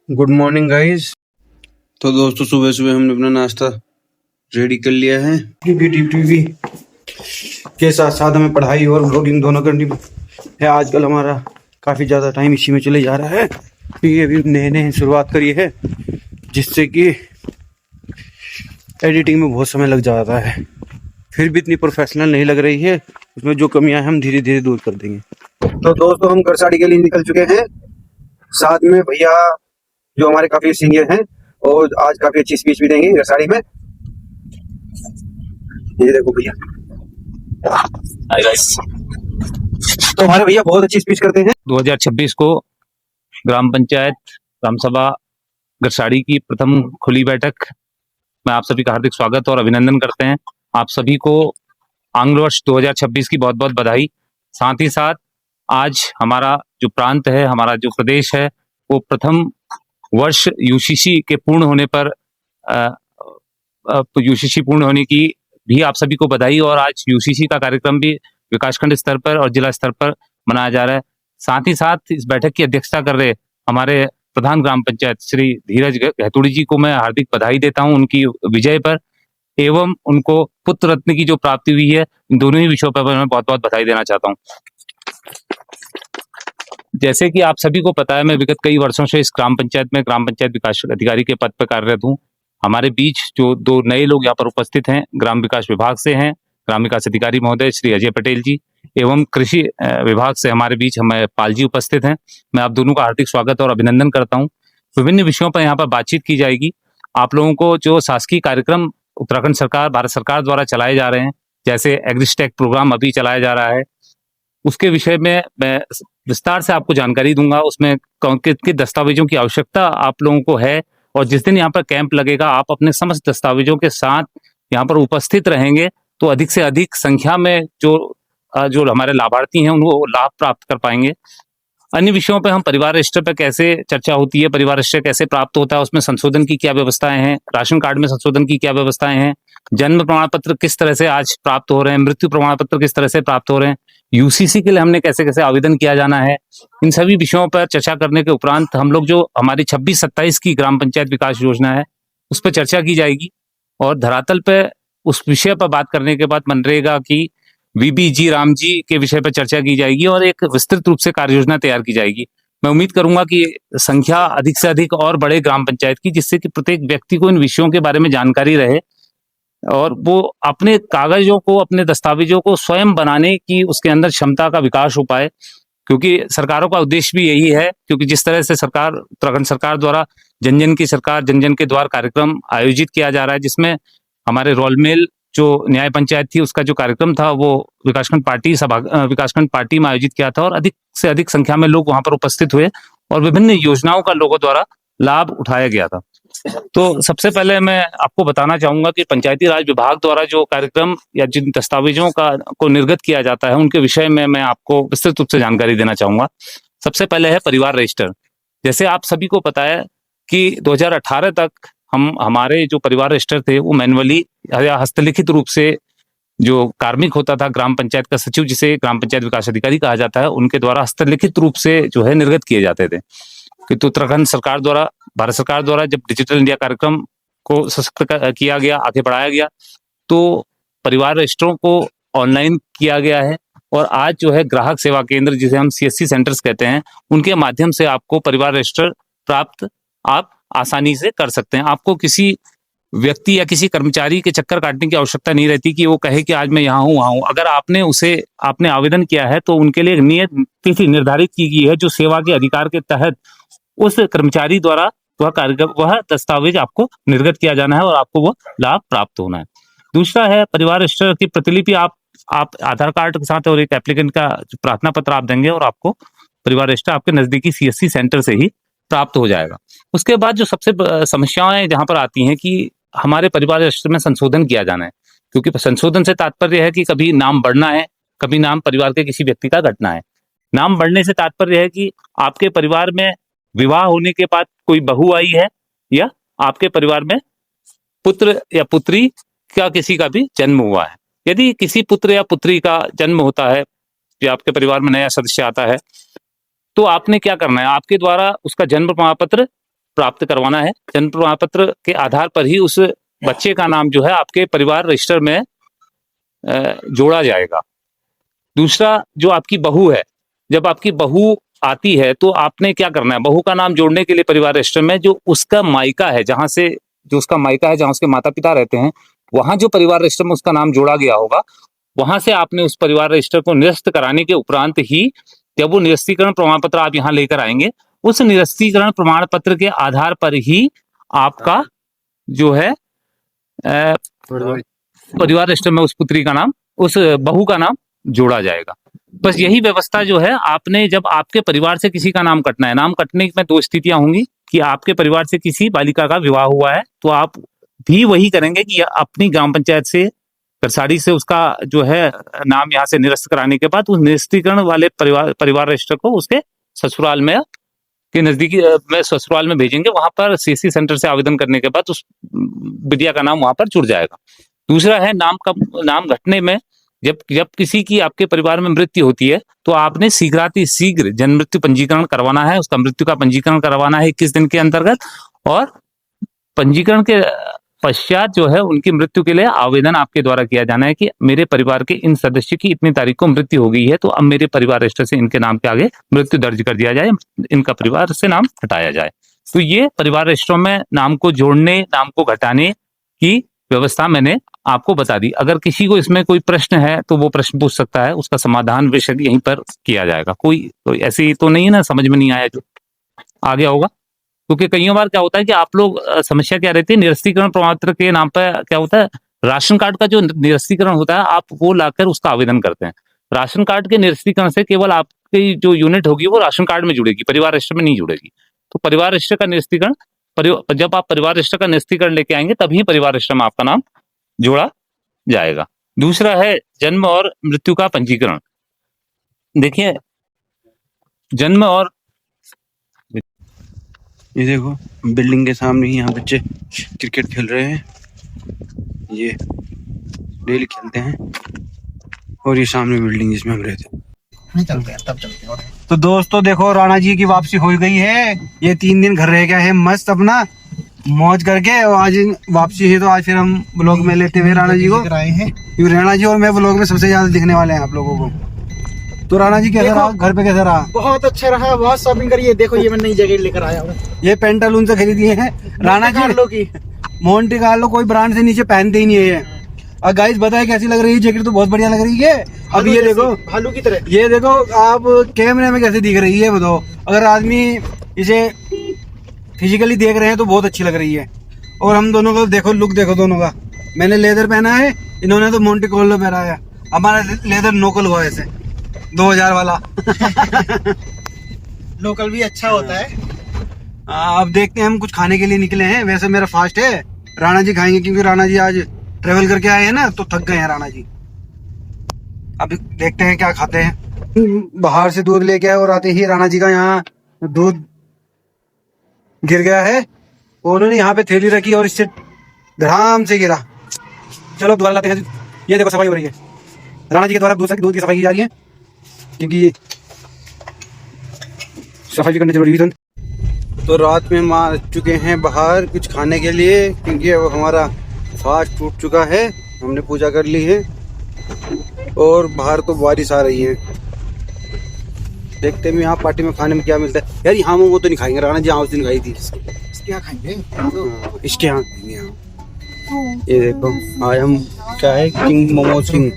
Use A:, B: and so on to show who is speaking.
A: Good morning guys. तो दोस्तों सुबह सुबह हमने अपना नाश्ता रेडी कर लिया है। टीवी के साथ साथ हमें पढ़ाई और ब्लॉगिंग दोनों करनी है। आजकल हमारा काफ़ी ज़्यादा टाइम इसी में चले जा रहा है। ये अभी नए नए शुरुआत करी है, जिससे कि एडिटिंग में बहुत समय लग जाता है। फिर भी इतनी प्रोफेशनल नहीं लग रही है। उसमें जो कमियां हैं हम धीरे धीरे दूर कर देंगे। तो दोस्तों हम गरसाड़ी के लिए निकल चुके हैं। साथ में भैया जो हमारे काफी सीनियर हैं और आज काफी अच्छी स्पीच भी देंगे गरसाड़ी में। ये देखो भैया। Hi guys. तो हमारे भैया बहुत अच्छी स्पीच करते हैं।
B: 2026 को ग्राम पंचायत ग्राम सभा गरसाड़ी की प्रथम खुली बैठक में आप सभी का हार्दिक स्वागत और अभिनंदन करते हैं। आप सभी को आंग्ल वर्ष 2026 की बहुत बहुत बधाई। साथ ही साथ आज हमारा जो प्रांत है, हमारा जो प्रदेश है, वो प्रथम वर्ष यूसीसी के पूर्ण होने पर यूसीसी पूर्ण होने की भी आप सभी को बधाई। और आज यूसीसी का कार्यक्रम भी विकासखंड स्तर पर और जिला स्तर पर मनाया जा रहा है। साथ ही साथ इस बैठक की अध्यक्षता कर रहे हमारे प्रधान ग्राम पंचायत श्री धीरज गहतुड़ी जी को मैं हार्दिक बधाई देता हूं उनकी विजय पर, एवं उनको पुत्र रत्न की जो प्राप्ति हुई है, इन दोनों ही विषयों पर मैं बहुत बहुत बधाई देना चाहता हूं। जैसे कि आप सभी को पता है, मैं विगत कई वर्षों से इस ग्राम पंचायत में ग्राम पंचायत विकास अधिकारी के पद पर कार्यरत हूँ। हमारे बीच जो दो नए लोग यहाँ पर उपस्थित हैं, ग्राम विकास विभाग से हैं ग्राम विकास अधिकारी महोदय श्री अजय पटेल जी, एवं कृषि विभाग से हमारे बीच हमें पाल जी उपस्थित हैं। मैं आप दोनों का हार्दिक स्वागत और अभिनंदन करता हूँ। विभिन्न विषयों पर यहाँ पर बातचीत की जाएगी। आप लोगों को जो शासकीय कार्यक्रम उत्तराखंड सरकार, भारत सरकार द्वारा चलाए जा रहे हैं, जैसे एग्रीस्टेक प्रोग्राम अभी चलाया जा रहा है, उसके विषय में मैं विस्तार से आपको जानकारी दूंगा। उसमें किन दस्तावेजों की आवश्यकता आप लोगों को है, और जिस दिन यहाँ पर कैंप लगेगा आप अपने समस्त दस्तावेजों के साथ यहाँ पर उपस्थित रहेंगे तो अधिक से अधिक संख्या में जो हमारे लाभार्थी हैं उनको लाभ प्राप्त कर पाएंगे। अन्य विषयों पे हम परिवार रजिस्टर पे कैसे चर्चा होती है, परिवार रजिस्टर कैसे प्राप्त होता है, उसमें संशोधन की क्या व्यवस्थाएं हैं, राशन कार्ड में संशोधन की क्या व्यवस्थाएं हैं, जन्म प्रमाण पत्र किस तरह से आज प्राप्त हो रहे हैं, मृत्यु प्रमाण पत्र किस तरह से प्राप्त हो रहे हैं, यूसीसी के लिए हमने कैसे कैसे आवेदन किया जाना है, इन सभी विषयों पर चर्चा करने के उपरांत हम लोग जो हमारी 26-27 की ग्राम पंचायत विकास योजना है उस पर चर्चा की जाएगी। और धरातल पे उस विषय पर बात करने के बाद मनरेगा की वीबीजी राम जी के विषय पर चर्चा की जाएगी और एक विस्तृत रूप से कार्य योजना तैयार की जाएगी। मैं उम्मीद करूंगा कि संख्या अधिक से अधिक और बढ़े ग्राम पंचायत की, जिससे कि प्रत्येक व्यक्ति को इन विषयों के बारे में जानकारी रहे और वो अपने कागजों को, अपने दस्तावेजों को स्वयं बनाने की उसके अंदर क्षमता का विकास हो पाए। क्योंकि सरकारों का उद्देश्य भी यही है, क्योंकि जिस तरह से सरकार, उत्तराखंड सरकार द्वारा जन जन की सरकार, जन जन के द्वार कार्यक्रम आयोजित किया जा रहा है, जिसमें हमारे रोलमेल जो न्याय पंचायत थी उसका जो कार्यक्रम था वो विकासखंड पार्टी में आयोजित किया था और अधिक से अधिक संख्या में लोग वहां पर उपस्थित हुए और विभिन्न योजनाओं का लोगों द्वारा लाभ उठाया गया था। तो सबसे पहले मैं आपको बताना चाहूंगा कि पंचायती राज विभाग द्वारा जो कार्यक्रम या जिन दस्तावेजों को निर्गत किया जाता है उनके विषय में मैं आपको विस्तृत रूप से जानकारी देना चाहूंगा। सबसे पहले है परिवार रजिस्टर। जैसे आप सभी को पता है कि 2018 तक हमारे जो परिवार रजिस्टर थे वो मैनुअली या हस्तलिखित रूप से जो कार्मिक होता था, ग्राम पंचायत का सचिव जिसे ग्राम पंचायत विकास अधिकारी कहा जाता है, उनके द्वारा हस्तलिखित रूप से जो है निर्गत किए जाते थे। किंतु उत्तराखंड सरकार द्वारा, भारत सरकार द्वारा जब डिजिटल इंडिया कार्यक्रम को सशक्त किया गया, आगे बढ़ाया गया, तो परिवार रजिस्टरों को ऑनलाइन किया गया है और आज जो है ग्राहक सेवा केंद्र, जिसे हम सीएससी सेंटर्स कहते हैं, उनके माध्यम से आपको परिवार रजिस्टर प्राप्त आप आसानी से कर सकते हैं। आपको किसी व्यक्ति या किसी कर्मचारी के चक्कर काटने की आवश्यकता नहीं रहती कि वो कहे कि आज मैं यहाँ हूँ वहाँ हूँ। अगर आपने आवेदन किया है तो उनके लिए एक नियत तिथि निर्धारित की गई है जो सेवा के अधिकार के तहत उस कर्मचारी द्वारा वह दस्तावेज आपको निर्गत किया जाना है और आपको वह लाभ प्राप्त होना है। दूसरा है परिवार रजिस्टर की प्रतिलिपि आप आधार कार्ड के साथ और एक एप्लीकेंट का प्रार्थना पत्र आप देंगे और आपको परिवार रजिस्टर आपके नजदीकी सीएससी सेंटर से ही प्राप्त हो जाएगा। उसके बाद जो सबसे समस्याएं जहां पर आती हैं कि हमारे परिवार रजिस्टर में संशोधन किया जाना है, क्योंकि संशोधन से तात्पर्य है कि कभी नाम बढ़ना है, कभी नाम परिवार के किसी व्यक्ति का घटना है। नाम बढ़ने से तात्पर्य है कि आपके परिवार में विवाह होने के बाद कोई बहू आई है या आपके परिवार में पुत्र या पुत्री का किसी का भी जन्म हुआ है। यदि किसी पुत्र या पुत्री का जन्म होता है या आपके परिवार में नया सदस्य आता है तो आपने क्या करना है, आपके द्वारा उसका जन्म प्रमाण पत्र प्राप्त करवाना है। जन्म प्रमाण पत्र के आधार पर ही उस बच्चे का नाम जो है आपके परिवार रजिस्टर में जोड़ा जाएगा। दूसरा, जो आपकी बहू है, जब आपकी बहू आती है तो आपने क्या करना है, बहू का नाम जोड़ने के लिए परिवार रजिस्टर में जो उसका मायका है, जहां उसके माता पिता रहते हैं, वहां जो परिवार रजिस्टर में उसका नाम जोड़ा गया होगा, वहां से आपने उस परिवार रजिस्टर को निरस्त कराने के उपरांत ही जब वो निरस्तीकरण प्रमाण पत्र आप यहाँ लेकर आएंगे, उस निरस्तीकरण प्रमाण पत्र के आधार पर ही आपका जो है परिवार रजिस्टर में उस पुत्री का नाम, उस बहू का नाम जोड़ा जाएगा। बस यही व्यवस्था जो है, आपने जब आपके परिवार से किसी का नाम कटना है, नाम कटने में दो स्थितियां होंगी कि आपके परिवार से किसी बालिका का विवाह हुआ है तो आप भी वही करेंगे कि अपनी ग्राम पंचायत से करसाड़ी से उसका जो है नाम यहाँ से निरस्त कराने के बाद उस निरस्तीकरण वाले परिवार रजिस्टर को उसके ससुराल में के नजदीकी में ससुराल में भेजेंगे। वहां पर सीसी सेंटर से आवेदन करने के बाद उस विद्या का नाम वहां पर जुड़ जाएगा। दूसरा है नाम घटने में, जब किसी की आपके परिवार में मृत्यु होती है तो आपने शीघ्र जन्म मृत्यु पंजीकरण करवाना है। उसका मृत्यु का पंजीकरण करवाना है 21 दिन के अंतर्गत, और पंजीकरण के पश्चात जो है उनकी मृत्यु के लिए आवेदन आपके द्वारा किया जाना है कि मेरे परिवार के इन सदस्य की इतनी तारीख को मृत्यु हो गई है, तो अब मेरे परिवार रजिस्टर से इनके नाम के आगे मृत्यु दर्ज कर दिया जाए, इनका परिवार से नाम हटाया जाए। तो ये परिवार रजिस्टरों में नाम को जोड़ने, नाम को घटाने की व्यवस्था मैंने आपको बता दी। अगर किसी को इसमें कोई प्रश्न है तो वो प्रश्न पूछ सकता है, उसका समाधान विषय यहीं पर किया जाएगा। कोई ऐसी तो नहीं है ना समझ में नहीं आया जो आ गया होगा, क्योंकि कई बार क्या होता है कि आप लोग समस्या क्या रहती है, निरस्तीकरण प्रमाण पत्र के नाम पर क्या होता है, राशन कार्ड का जो निरस्तीकरण होता है आप वो लाकर उसका आवेदन करते हैं। राशन कार्ड के निरस्तीकरण से केवल आपकी जो यूनिट होगी वो राशन कार्ड में जुड़ेगी, परिवार रजिस्टर में नहीं जुड़ेगी। तो परिवार रजिस्टर का निरस्तीकरण, जब आप परिवार रजिस्टर का निरस्तीकरण लेके आएंगे तभी परिवार रजिस्टर में आपका नाम जोड़ा जाएगा। दूसरा है जन्म और मृत्यु का पंजीकरण। देखिए, जन्म और
A: ये देखो बिल्डिंग के सामने ही यहाँ बच्चे क्रिकेट खेल रहे हैं, ये डेली खेलते हैं, और ये सामने बिल्डिंग जिसमें हम रहते हैं।
C: चलते हैं तब चलते हैं।
A: तो दोस्तों देखो, राणा जी की वापसी हो गई है। ये 3 दिन घर रह गया है मस्त अपना मौज करके, और आज वापसी है तो आज फिर हम ब्लॉग में लेते हुए राणा जी को आए हैं। राणा जी और मैं ब्लॉग में सबसे ज्यादा दिखने वाले हैं आप लोगों को। तो राणा जी कैसा रहा, घर पे कैसा रहा?
C: बहुत अच्छा रहा, बहुत शॉपिंग करी है। देखो ये मैं नई जगह लेकर आया हूँ,
A: ये पेंटालून से खरीदी है राणा जी की। मोंटे कार्लो कोई ब्रांड से नीचे पहनते ही नहीं है। और गाइस बताए कैसी लग रही है जैकेट? तो बहुत बढ़िया लग रही है। अब ये देखो
C: भालू की तरह,
A: ये देखो आप कैमरे में कैसे दिख रही है बताओ। अगर आदमी इसे फिजिकली देख रहे हैं तो बहुत अच्छी लग रही है। और हम दोनों का देखो लुक देखो दोनों का। मैंने लेदर पहना है, इन्होंने तो मोंटे कार्लो पहना है। हमारा लेदर नोकल हुआ ऐसे 2000 वाला।
C: लोकल भी अच्छा होता है।
A: अब देखते हैं, हम कुछ खाने के लिए निकले हैं। वैसे मेरा फास्ट है, राणा जी खाएंगे क्योंकि राणा जी आज ट्रेवल करके आए हैं ना, तो थक गए हैं राणा जी। अब देखते हैं क्या खाते हैं। बाहर से दूध लेके आए और आते ही राणा जी का यहाँ दूध गिर गया है। उन्होंने यहाँ पे थैली रखी और इससे धड़ाम से गिरा। चलो दोबारा लाते हैं। ये देखो सफाई हो रही है, राणा जी के द्वारा दूध की सफाई की जा रही है, क्योंकि सफाई करनी जरूरी है। तो रात में हम आ चुके हैं बाहर कुछ खाने के लिए, क्योंकि अब हमारा फास्ट टूट चुका है। हमने पूजा कर ली है और बाहर तो बारिश आ रही है। देखते हैं यहाँ पार्टी में खाने में क्या मिलता है। यार यहाँ वो तो नहीं खाएंगे, राणा जी यहाँ उस दिन खाई थी।
C: इसके यहाँ खाएंगे,
A: इसके यहाँ खाएंगे। ये देखो आज हम क्या है, किंग मोमोज किंग